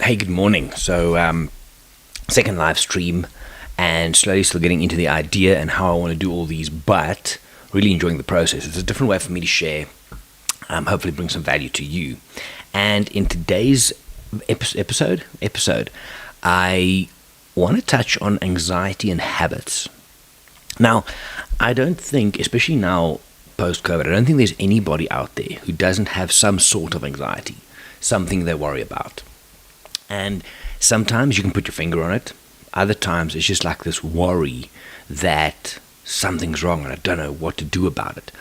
Hey, good morning. Second live stream, and slowly still getting into the idea and how I want to do all these, but really enjoying the process. It's a different way for me to share, hopefully bring some value to you. And in today's episode, I want to touch on anxiety and habits. Now, I don't think, especially now post-COVID, I don't think there's anybody out there who doesn't have some sort of anxiety, something they worry about. And sometimes you can put your finger on it. Other times it's just like this worry that something's wrong and I don't know what to do about it.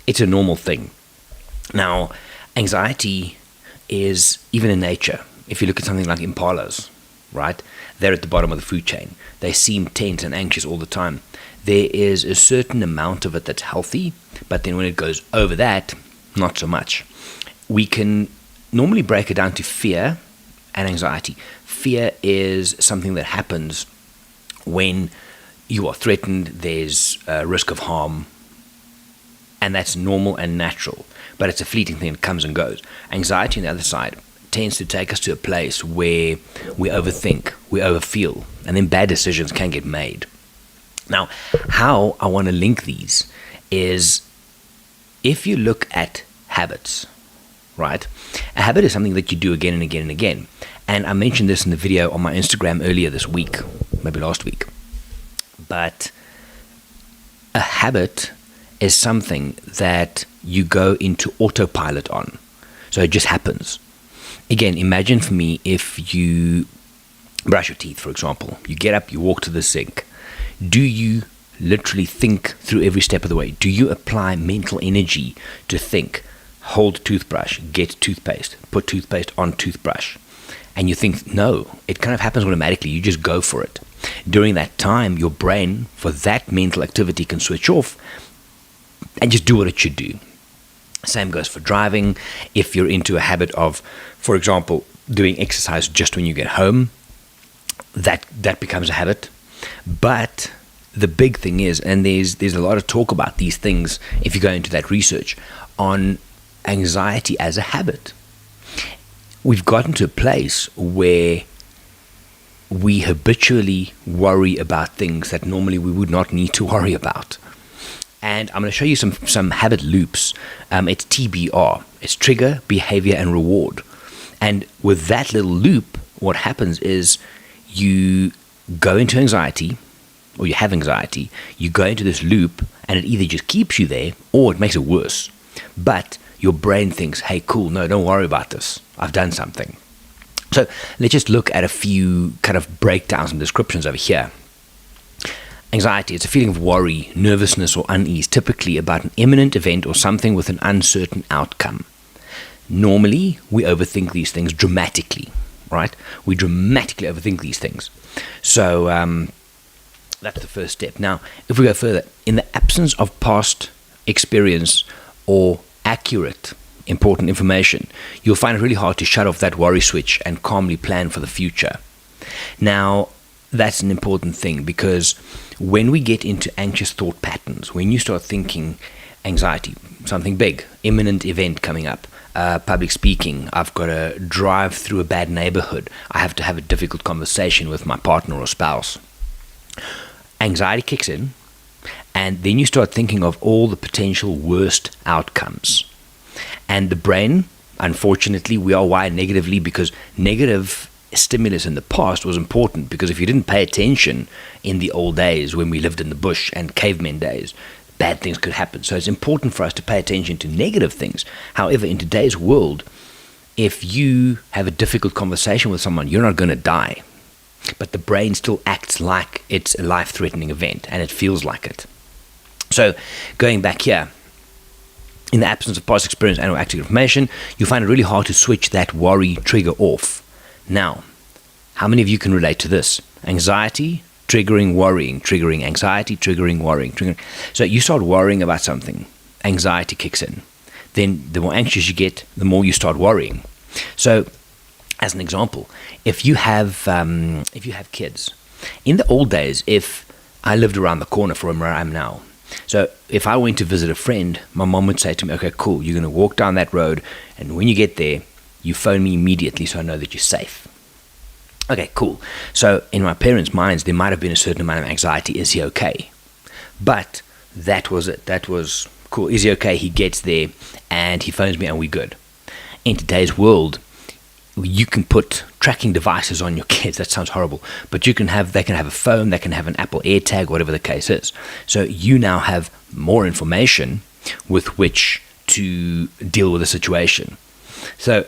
It's a normal thing. Now, anxiety is even in nature. If you look at something like impalas, right? They're at the bottom of the food chain. They seem tense and anxious all the time. There is a certain amount of it that's healthy, but then when it goes over that, not so much. We can normally break it down to fear and anxiety. Fear is something that happens when you are threatened, there's a risk of harm, and that's normal and natural, but it's a fleeting thing that comes and goes. Anxiety, on the other side, tends to take us to a place where we overthink, we overfeel, and then bad decisions can get made. Now, how I want to link these is if you look at habits, right? A habit is something that you do again and again and again. And I mentioned this in the video on my Instagram earlier this week, maybe last week. But a habit is something that you go into autopilot on. So it just happens. Again, imagine for me if you brush your teeth, for example. You get up, you walk to the sink. Do you literally think through every step of the way? Do you apply mental energy to think? Hold toothbrush, get toothpaste, put toothpaste on toothbrush. And you think, no, it kind of happens automatically. You just go for it. During that time, your brain, for that mental activity, can switch off and just do what it should do. Same goes for driving. If you're into a habit of, for example, doing exercise just when you get home, that becomes a habit. But the big thing is, and there's a lot of talk about these things if you go into that research, on anxiety as a habit. We've gotten to a place where we habitually worry about things that normally we would not need to worry about. And I'm going to show you some habit loops. It's TBR. It's trigger, behavior, and reward. And with that little loop, what happens is you go into anxiety, or you have anxiety, you go into this loop, and it either just keeps you there, or it makes it worse. But your brain thinks, hey, cool, no, don't worry about this. I've done something. So let's just look at a few kind of breakdowns and descriptions over here. Anxiety, it's a feeling of worry, nervousness, or unease, typically about an imminent event or something with an uncertain outcome. Normally, we overthink these things dramatically, right? We dramatically overthink these things. So that's the first step. Now, if we go further, in the absence of past experience or accurate, important information, you'll find it really hard to shut off that worry switch and calmly plan for the future. Now, that's an important thing, because when we get into anxious thought patterns, when you start thinking anxiety, something big, imminent event coming up, public speaking, I've got to drive through a bad neighborhood, I have to have a difficult conversation with my partner or spouse. Anxiety kicks in, and then you start thinking of all the potential worst outcomes. And the brain, unfortunately, we are wired negatively, because negative stimulus in the past was important, because if you didn't pay attention in the old days when we lived in the bush and cavemen days, bad things could happen. So it's important for us to pay attention to negative things. However, in today's world, if you have a difficult conversation with someone, you're not going to die. But the brain still acts like it's a life-threatening event, and it feels like it. So going back here, in the absence of past experience and or active information, you find it really hard to switch that worry trigger off. Now, how many of you can relate to this? Anxiety, triggering worrying, triggering anxiety, triggering worrying, triggering. So you start worrying about something, anxiety kicks in. Then the more anxious you get, the more you start worrying. So, as an example, if you have kids, in the old days, if I lived around the corner from where I am now, so if I went to visit a friend, my mom would say to me, okay, cool, you're going to walk down that road, and when you get there, you phone me immediately so I know that you're safe. Okay, cool. So in my parents' minds, there might have been a certain amount of anxiety. Is he okay? But that was it. That was cool. Is he okay? He gets there and he phones me and we're good. In today's world, you can put tracking devices on your kids. That sounds horrible, but they can have a phone, they can have an Apple AirTag, whatever the case is. So you now have more information with which to deal with the situation. So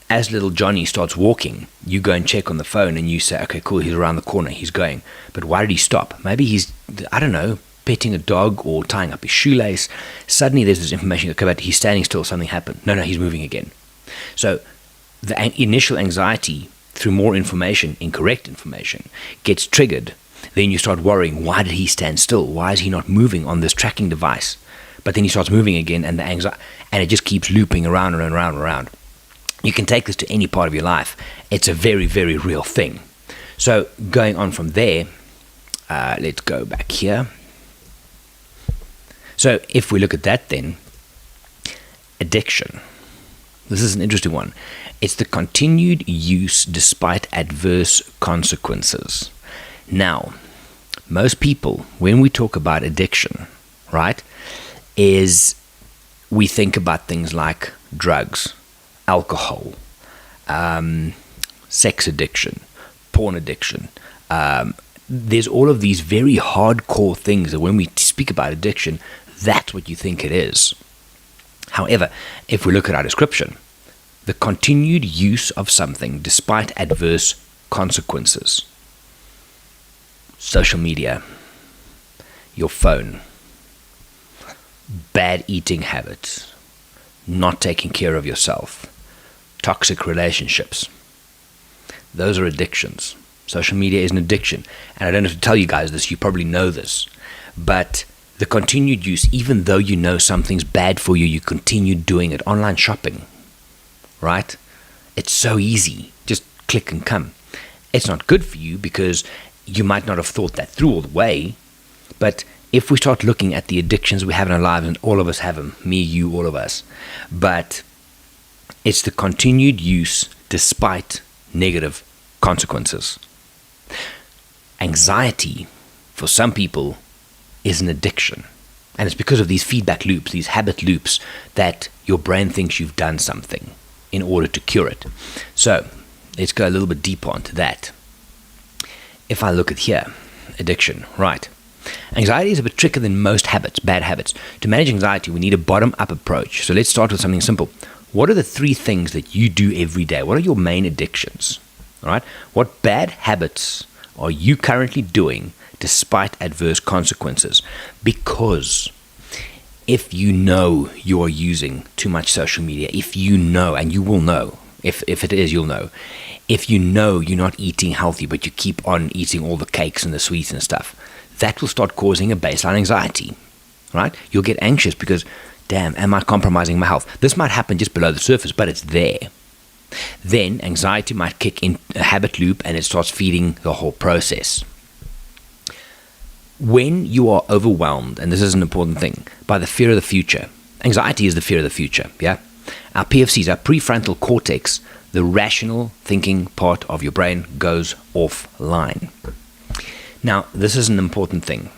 as little Johnny starts walking, you go and check on the phone and you say, okay, cool, he's around the corner, he's going. But why did he stop? Maybe he's, I don't know, petting a dog or tying up his shoelace. Suddenly there's this information that comes out, he's standing still, something happened. No, he's moving again. So the initial anxiety through more information, incorrect information, gets triggered. Then you start worrying, why did he stand still? Why is he not moving on this tracking device? But then he starts moving again, and the anxiety, and it just keeps looping around and around and around. You can take this to any part of your life. It's a very, very real thing. So going on from there, let's go back here. So if we look at that then, addiction. This is an interesting one. It's the continued use despite adverse consequences. Now, most people, when we talk about addiction, right, is we think about things like drugs, alcohol, sex addiction, porn addiction. There's all of these very hardcore things that when we speak about addiction, that's what you think it is. However, if we look at our description, the continued use of something despite adverse consequences. Social media, your phone, bad eating habits, not taking care of yourself, toxic relationships. Those are addictions. Social media is an addiction. And I don't have to tell you guys this, you probably know this. But the continued use, even though you know something's bad for you, you continue doing it. Online shopping, right? It's so easy. Just click and come. It's not good for you because you might not have thought that through all the way. But if we start looking at the addictions we have in our lives, and all of us have them, me, you, all of us, but it's the continued use despite negative consequences. Anxiety, for some people, is an addiction. And it's because of these feedback loops, these habit loops, that your brain thinks you've done something in order to cure it. So let's go a little bit deeper onto that. If I look at here, addiction, right. Anxiety is a bit trickier than most habits, bad habits. To manage anxiety, we need a bottom-up approach. So let's start with something simple. What are the 3 things that you do every day? What are your main addictions? All right. What bad habits are you currently doing despite adverse consequences? Because if you know you are using too much social media, if you know, and you will know, if it is, you'll know. If you know you're not eating healthy, but you keep on eating all the cakes and the sweets and stuff, that will start causing a baseline anxiety, right? You'll get anxious because, damn, am I compromising my health? This might happen just below the surface, but it's there. Then anxiety might kick in a habit loop and it starts feeding the whole process. When you are overwhelmed, and this is an important thing, by the fear of the future, anxiety is the fear of the future, yeah? Our PFCs, our prefrontal cortex, the rational thinking part of your brain goes offline. Now, this is an important thing.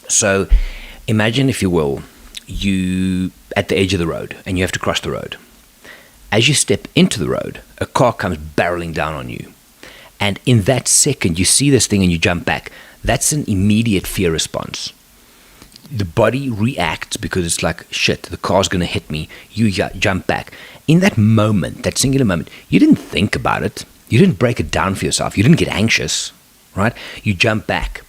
So imagine, if you will, you at the edge of the road and you have to cross the road. As you step into the road, a car comes barreling down on you. And in that second, you see this thing and you jump back. That's an immediate fear response. The body reacts because it's like, shit, the car's going to hit me. You jump back. In that moment, that singular moment, you didn't think about it. You didn't break it down for yourself. You didn't get anxious, right? You jump back.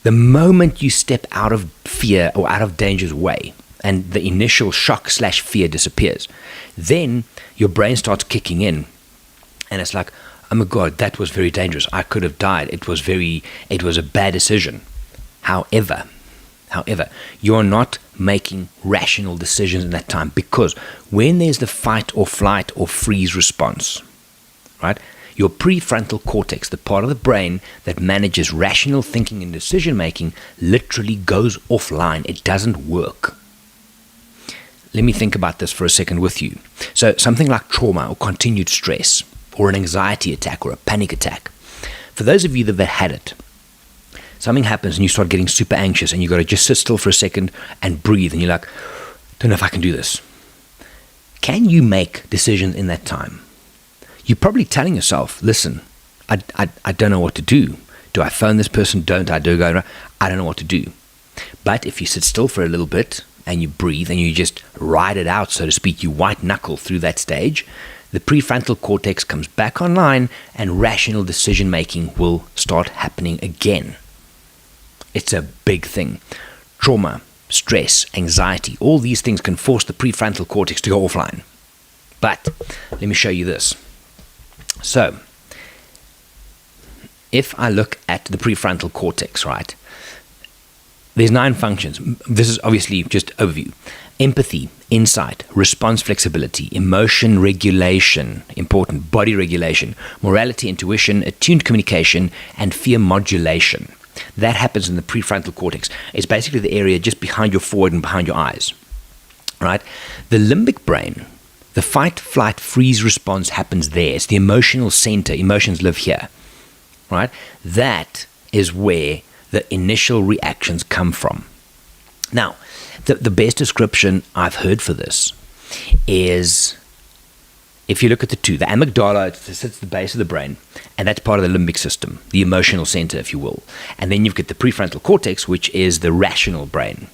The moment you step out of fear or out of danger's way and the initial shock/fear disappears, then your brain starts kicking in and it's like, oh my God, that was very dangerous. I could have died. It was a bad decision. However, you're not making rational decisions in that time, because when there's the fight or flight or freeze response, right, your prefrontal cortex, the part of the brain that manages rational thinking and decision making, literally goes offline. It doesn't work. Let me think about this for a second with you. So something like trauma or continued stress or an anxiety attack or a panic attack, for those of you that have had it, something happens and you start getting super anxious and you got to just sit still for a second and breathe, and you're like, don't know if I can do this. Can you make decisions in that time? You're probably telling yourself, listen, I don't know what to do. Do I phone this person? Don't I? Do I go? I don't know what to do. But if you sit still for a little bit and you breathe and you just ride it out, so to speak, you white knuckle through that stage, the prefrontal cortex comes back online and rational decision making will start happening again. It's a big thing. Trauma, stress, anxiety, all these things can force the prefrontal cortex to go offline. But let me show you this. So, if I look at the prefrontal cortex, right, there's 9 functions. This is obviously just overview. Empathy, insight, response flexibility, emotion regulation, important, body regulation, morality, intuition, attuned communication, and fear modulation. That happens in the prefrontal cortex. It's basically the area just behind your forehead and behind your eyes, right? The limbic brain, the fight, flight, freeze response happens there. It's the emotional center. Emotions live here, right? That is where the initial reactions come from. Now, the best description I've heard for this is, if you look at the two, the amygdala, it sits at the base of the brain, and that's part of the limbic system, the emotional center, if you will. And then you've got the prefrontal cortex, which is the rational brain,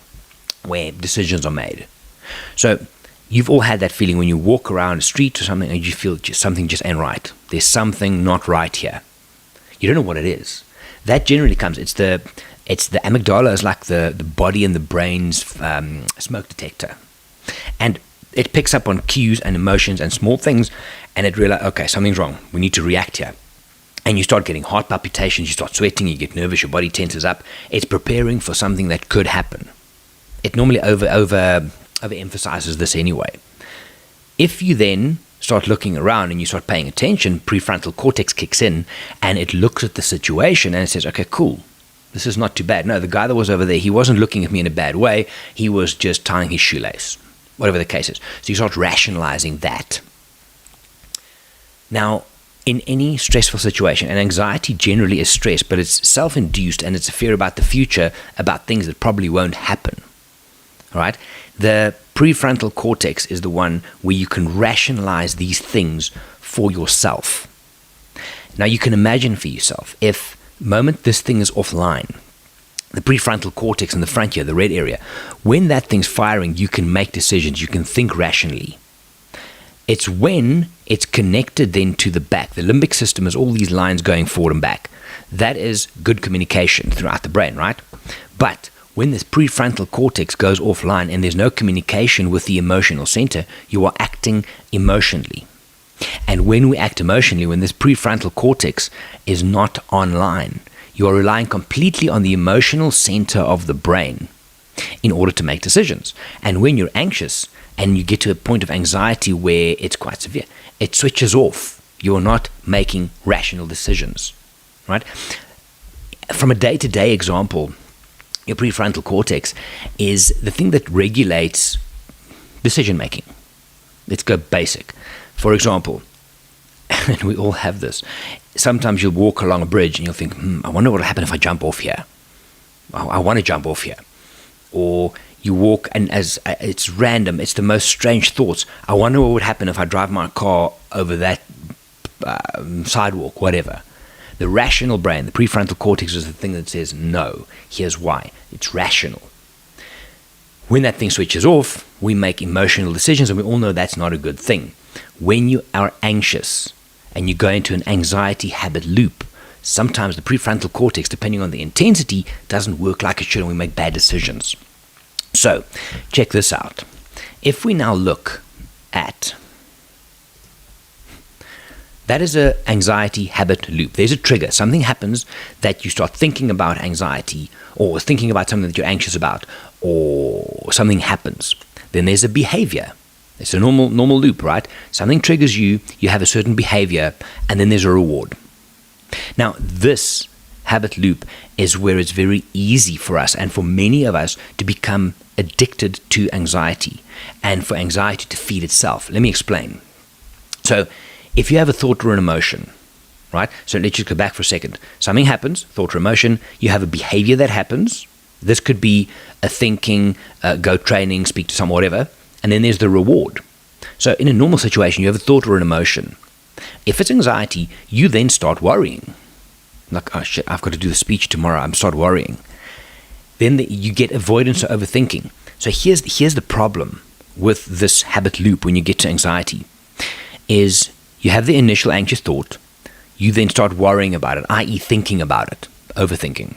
where decisions are made. So you've all had that feeling when you walk around the street or something and you feel something just ain't right. There's something not right here. You don't know what it is. That generally comes, it's the amygdala is like the body and the brain's smoke detector. And it picks up on cues and emotions and small things, and it realizes, okay, something's wrong. We need to react here. And you start getting heart palpitations, you start sweating, you get nervous, your body tenses up. It's preparing for something that could happen. It normally overemphasizes this anyway. If you then start looking around and you start paying attention, prefrontal cortex kicks in and it looks at the situation and it says, okay, cool, this is not too bad. No, the guy that was over there, he wasn't looking at me in a bad way. He was just tying his shoelace, whatever the case is. So you start rationalizing that. Now, in any stressful situation, and anxiety generally is stress, but it's self-induced and it's a fear about the future, about things that probably won't happen. All right? The prefrontal cortex is the one where you can rationalize these things for yourself. Now, you can imagine for yourself, if the moment this thing is offline, the prefrontal cortex in the front here, the red area, when that thing's firing, you can make decisions, you can think rationally. It's when it's connected then to the back. The limbic system is all these lines going forward and back. That is good communication throughout the brain, right? But when this prefrontal cortex goes offline and there's no communication with the emotional center, you are acting emotionally. And when we act emotionally, when this prefrontal cortex is not online, you are relying completely on the emotional center of the brain in order to make decisions. And when you're anxious and you get to a point of anxiety where it's quite severe, it switches off. You're not making rational decisions, right? From a day-to-day example, your prefrontal cortex is the thing that regulates decision-making. Let's go basic. For example, and we all have this, sometimes you'll walk along a bridge and you'll think, I wonder what will happen if I jump off here. I want to jump off here. Or you walk and as it's random, it's the most strange thoughts. I wonder what would happen if I drive my car over that sidewalk, whatever. The rational brain, the prefrontal cortex, is the thing that says, no, here's why. It's rational. When that thing switches off, we make emotional decisions, and we all know that's not a good thing. When you are anxious and you go into an anxiety habit loop, sometimes the prefrontal cortex, depending on the intensity, doesn't work like it should, and we make bad decisions. So, check this out. If we now look at, that is an anxiety habit loop. There's a trigger. Something happens that you start thinking about anxiety, or thinking about something that you're anxious about, or something happens. Then there's a behavior. It's a normal loop, right? Something triggers you, you have a certain behavior, and then there's a reward. Now, this habit loop is where it's very easy for us, and for many of us, to become addicted to anxiety, and for anxiety to feed itself. Let me explain. So, if you have a thought or an emotion, right? So let's just go back for a second. Something happens, thought or emotion. You have a behavior that happens. This could be a thinking, go training, speak to someone, whatever. And then there's the reward. So in a normal situation, you have a thought or an emotion. If it's anxiety, you then start worrying. Like, oh shit, I've got to do the speech tomorrow. I'm start worrying. Then you get avoidance or overthinking. So here's the problem with this habit loop when you get to anxiety, is you have the initial anxious thought. You then start worrying about it, i.e. thinking about it, overthinking.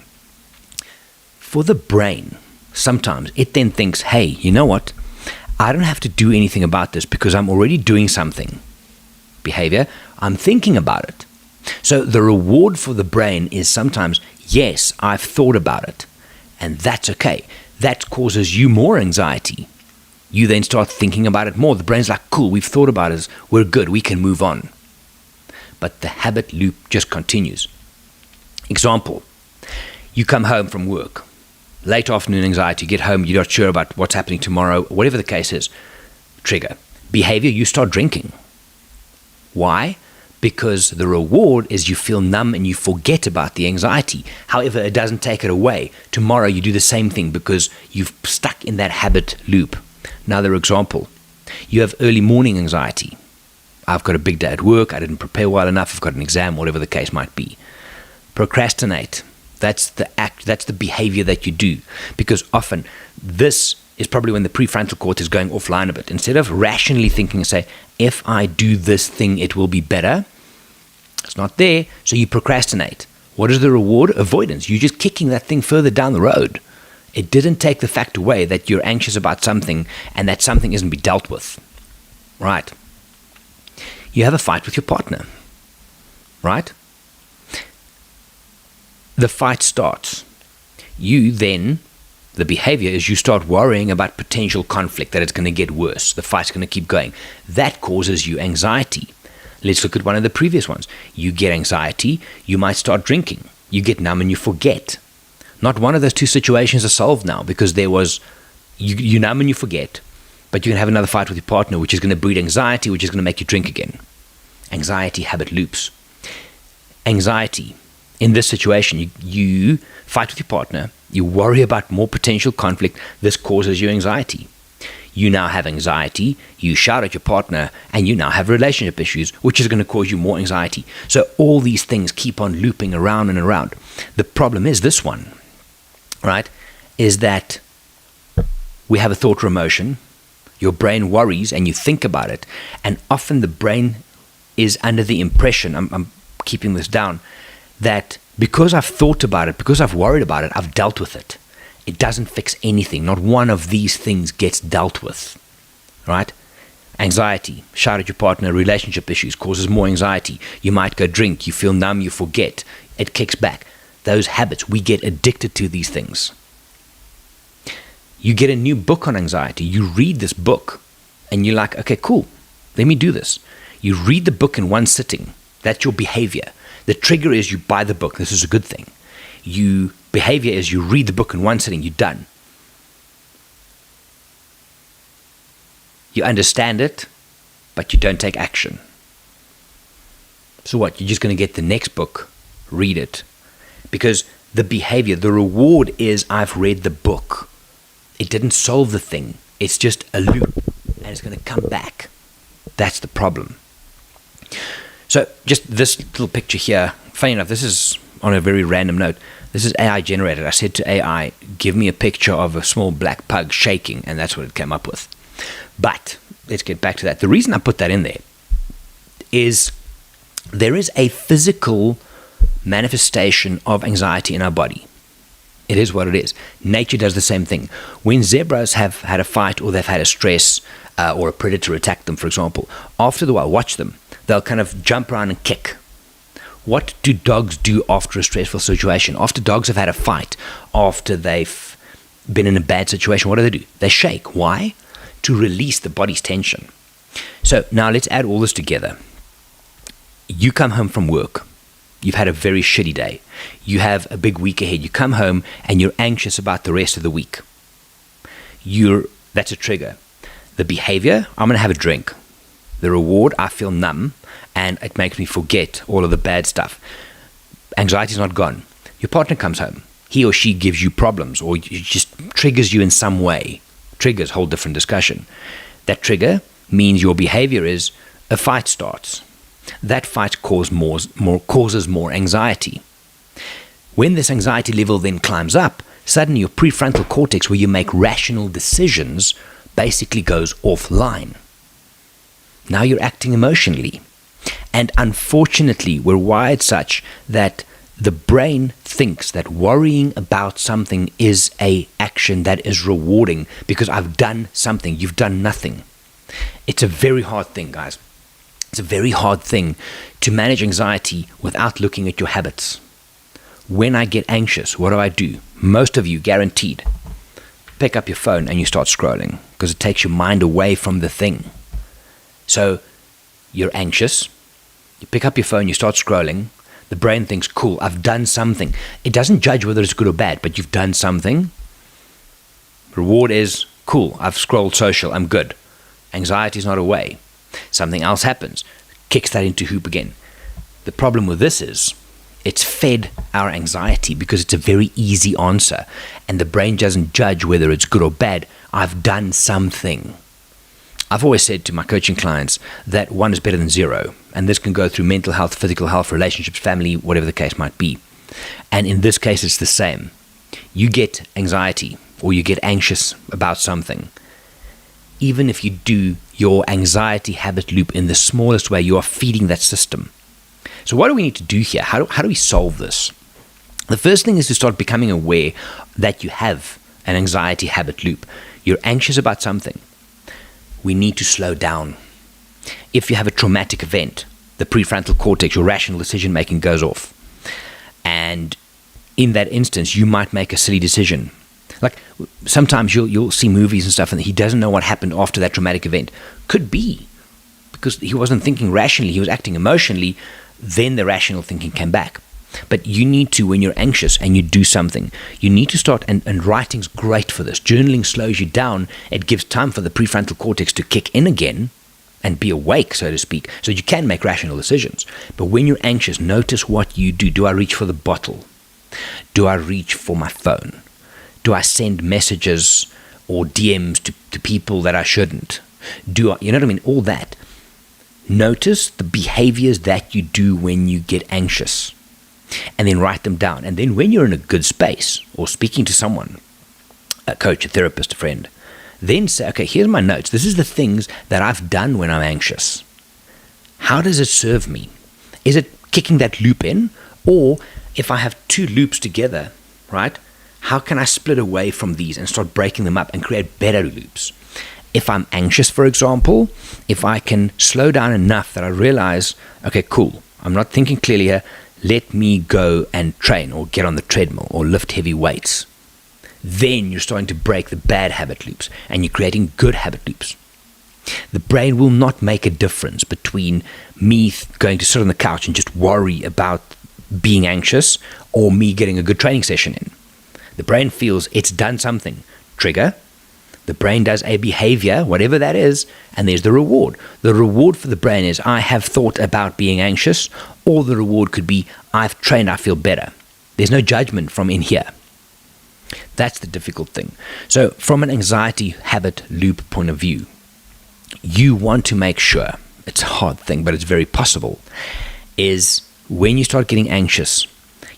For the brain, sometimes it then thinks, hey, you know what? I don't have to do anything about this because I'm already doing something. Behavior, I'm thinking about it. So the reward for the brain is sometimes, yes, I've thought about it. And that's okay. That causes you more anxiety. You then start thinking about it more. The brain's like, cool, we've thought about it. We're good. We can move on. But the habit loop just continues. Example, you come home from work. Late afternoon anxiety. You get home, you're not sure about what's happening tomorrow. Whatever the case is. Trigger. Behavior, you start drinking. Why? Because the reward is you feel numb and you forget about the anxiety. However, it doesn't take it away. Tomorrow you do the same thing because you've stuck in that habit loop. Another example, you have early morning anxiety. I've got a big day at work, I didn't prepare well enough, I've got an exam, whatever the case might be. Procrastinate. That's the act, that's the behavior that you do. Because often this is probably when the prefrontal cortex is going offline a bit. Instead of rationally thinking and say, if I do this thing, it will be better. It's not there, so you procrastinate. What is the reward? Avoidance. You're just kicking that thing further down the road. It didn't take the fact away that you're anxious about something and that something isn't be dealt with. Right. You have a fight with your partner. Right? The fight starts. You then, the behavior is you start worrying about potential conflict, that it's going to get worse. The fight's going to keep going. That causes you anxiety. Let's look at one of the previous ones. You get anxiety, you might start drinking. You get numb and you forget. Not one of those two situations are solved now because there was, you numb and you forget, but you can have another fight with your partner which is going to breed anxiety, which is going to make you drink again. Anxiety habit loops. Anxiety. In this situation, you fight with your partner, you worry about more potential conflict, this causes you anxiety. You now have anxiety, you shout at your partner, and you now have relationship issues, which is going to cause you more anxiety. So all these things keep on looping around and around. The problem is this one, right, is that we have a thought or emotion, your brain worries and you think about it, and often the brain is under the impression, I'm keeping this down, that because I've thought about it, because I've worried about it, I've dealt with it. It doesn't fix anything. Not one of these things gets dealt with, right? Anxiety, shout at your partner, relationship issues causes more anxiety. You might go drink, you feel numb, you forget. It kicks back. Those habits, we get addicted to these things. You get a new book on anxiety. You read this book and you're like, okay, cool, let me do this. You read the book in one sitting. That's your behavior. The trigger is you buy the book. This is a good thing. Behavior is you read the book in one sitting. You're done. You understand it, but you don't take action. So what? You're just going to get the next book, read it. Because the behavior, the reward is I've read the book. It didn't solve the thing. It's just a loop, and it's going to come back. That's the problem. So just this little picture here, funny enough, this is on a very random note. This is AI generated. I said to AI, give me a picture of a small black pug shaking, and that's what it came up with. But let's get back to that. The reason I put that in there is there is a physical manifestation of anxiety in our body. It is what it is. Nature does the same thing. When zebras have had a fight or they've had a stress or a predator attack them, for example, after the while, watch them. They'll kind of jump around and kick. What do dogs do after a stressful situation? After dogs have had a fight, after they've been in a bad situation, what do? They shake. Why? To release the body's tension. So now let's add all this together. You come home from work. You've had a very shitty day. You have a big week ahead. You come home and you're anxious about the rest of the week. That's a trigger. The behavior, I'm going to have a drink. The reward, I feel numb and it makes me forget all of the bad stuff. Anxiety is not gone. Your partner comes home. He or she gives you problems or just triggers you in some way. Triggers, whole different discussion. That trigger means your behavior is a fight starts. That fight causes more anxiety. When this anxiety level then climbs up, suddenly your prefrontal cortex, where you make rational decisions, basically goes offline. Now you're acting emotionally. And unfortunately, we're wired such that the brain thinks that worrying about something is an action that is rewarding because I've done something, you've done nothing. It's a very hard thing, guys. It's a very hard thing to manage anxiety without looking at your habits. When I get anxious, what do? Most of you, guaranteed, pick up your phone and you start scrolling because it takes your mind away from the thing. So you're anxious, you pick up your phone, you start scrolling, the brain thinks, cool, I've done something. It doesn't judge whether it's good or bad, but you've done something. Reward is, cool, I've scrolled social, I'm good. Anxiety is not away. Something else happens, kicks that into hoop again. The problem with this is, it's fed our anxiety because it's a very easy answer, and the brain doesn't judge whether it's good or bad. I've done something. I've always said to my coaching clients that 1 is better than 0, and this can go through mental health, physical health, relationships, family, whatever the case might be. And in this case, it's the same. You get anxiety or you get anxious about something. Even if you do your anxiety habit loop in the smallest way, you are feeding that system. So what do we need to do here? How do we solve this? The first thing is to start becoming aware that you have an anxiety habit loop. You're anxious about something. We need to slow down. If you have a traumatic event, the prefrontal cortex, your rational decision making goes off. And in that instance, you might make a silly decision. Like sometimes you'll see movies and stuff and he doesn't know what happened after that traumatic event. Could be because he wasn't thinking rationally, he was acting emotionally, then the rational thinking came back. But you need to, when you're anxious and you do something, you need to start, and writing's great for this. Journaling slows you down. It gives time for the prefrontal cortex to kick in again and be awake, so to speak, so you can make rational decisions. But when you're anxious, notice what you do. Do I reach for the bottle? Do I reach for my phone? Do I send messages or DMs to people that I shouldn't? You know what I mean? All that. Notice the behaviors that you do when you get anxious. And then write them down. And then when you're in a good space or speaking to someone, a coach, a therapist, a friend, then say, okay, here's my notes. This is the things that I've done when I'm anxious. How does it serve me? Is it kicking that loop in? Or if I have 2 loops together, right? How can I split away from these and start breaking them up and create better loops? If I'm anxious, for example, if I can slow down enough that I realize, okay, cool, I'm not thinking clearly here. Let me go and train or get on the treadmill or lift heavy weights. Then you're starting to break the bad habit loops and you're creating good habit loops. The brain will not make a difference between me going to sit on the couch and just worry about being anxious or me getting a good training session in. The brain feels it's done something. Trigger. The brain does a behavior, whatever that is, and there's the reward. The reward for the brain is I have thought about being anxious, or the reward could be I've trained, I feel better. There's no judgment from in here. That's the difficult thing. So from an anxiety habit loop point of view, you want to make sure, it's a hard thing, but it's very possible, is when you start getting anxious,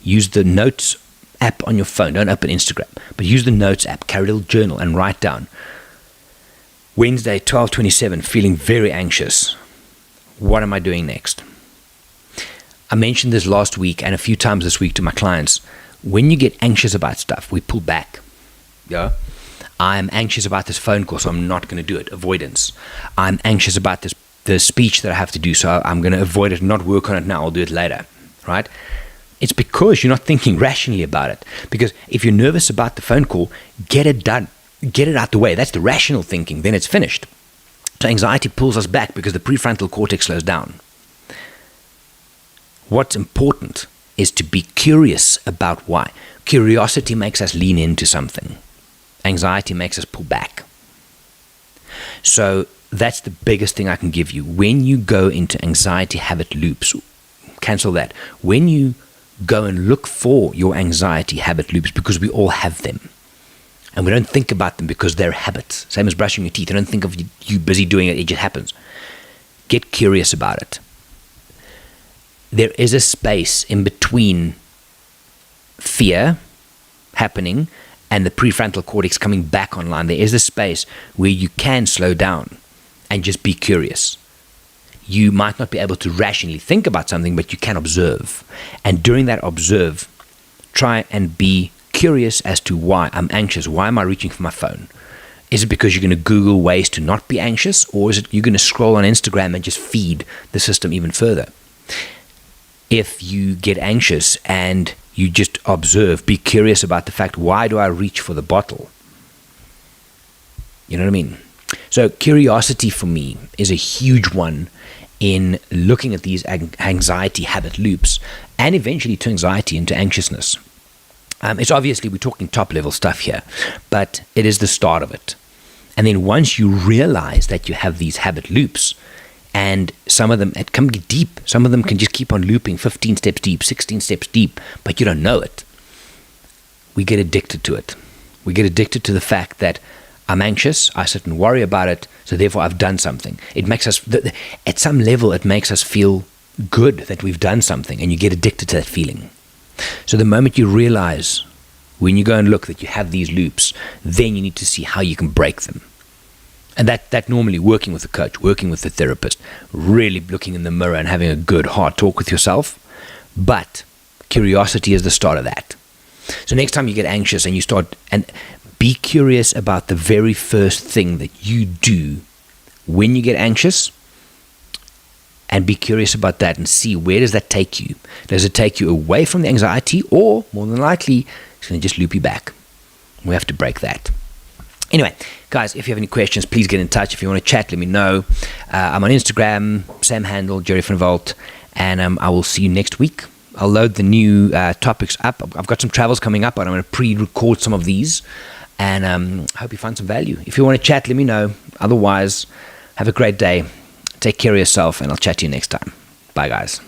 use the notes app on your phone. Don't open Instagram, but use the notes app, carry a little journal and write down. Wednesday, 12:27, feeling very anxious. What am I doing next? I mentioned this last week and a few times this week to my clients. When you get anxious about stuff, we pull back. Yeah. I'm anxious about this phone call, so I'm not going to do it. Avoidance. I'm anxious about the speech that I have to do, so I'm going to avoid it and not work on it now. I'll do it later. Right? It's because you're not thinking rationally about it. Because if you're nervous about the phone call, get it done. Get it out the way. That's the rational thinking. Then it's finished. So anxiety pulls us back because the prefrontal cortex slows down. What's important is to be curious about why. Curiosity makes us lean into something. Anxiety makes us pull back. So that's the biggest thing I can give you. When you go into anxiety habit loops, cancel that. When you go and look for your anxiety habit loops, because we all have them, and we don't think about them because they're habits. Same as brushing your teeth. You don't think of you busy doing it, it just happens. Get curious about it. There is a space in between fear happening and the prefrontal cortex coming back online. There is a space where you can slow down and just be curious. You might not be able to rationally think about something, but you can observe. And during that observe, try and be curious as to why I'm anxious. Why am I reaching for my phone? Is it because you're going to Google ways to not be anxious? Or is it you're going to scroll on Instagram and just feed the system even further? If you get anxious and you just observe, be curious about the fact, why do I reach for the bottle? You know what I mean? So curiosity for me is a huge one in looking at these anxiety habit loops and eventually to anxiety and to anxiousness. It's obviously, we're talking top level stuff here, but it is the start of it. And then once you realize that you have these habit loops, and some of them, it can be deep, some of them can just keep on looping 15 steps deep, 16 steps deep, but you don't know it. We get addicted to it. We get addicted to the fact that I'm anxious, I sit and worry about it, so therefore I've done something. It makes us, at some level, it makes us feel good that we've done something, and you get addicted to that feeling. So the moment you realize, when you go and look, that you have these loops, then you need to see how you can break them. And that normally, working with a coach, working with a therapist, really looking in the mirror and having a good hard talk with yourself. But curiosity is the start of that. So next time you get anxious and you start, and be curious about the very first thing that you do when you get anxious, and be curious about that and see, where does that take you? Does it take you away from the anxiety, or more than likely it's going to just loop you back? We have to break that. Anyway, guys, if you have any questions, please get in touch. If you want to chat, let me know. I'm on Instagram, same handle, Jerry van Volt, and I will see you next week. I'll load the new topics up. I've got some travels coming up, and I'm going to pre-record some of these, and I hope you find some value. If you want to chat, let me know. Otherwise, have a great day. Take care of yourself, and I'll chat to you next time. Bye, guys.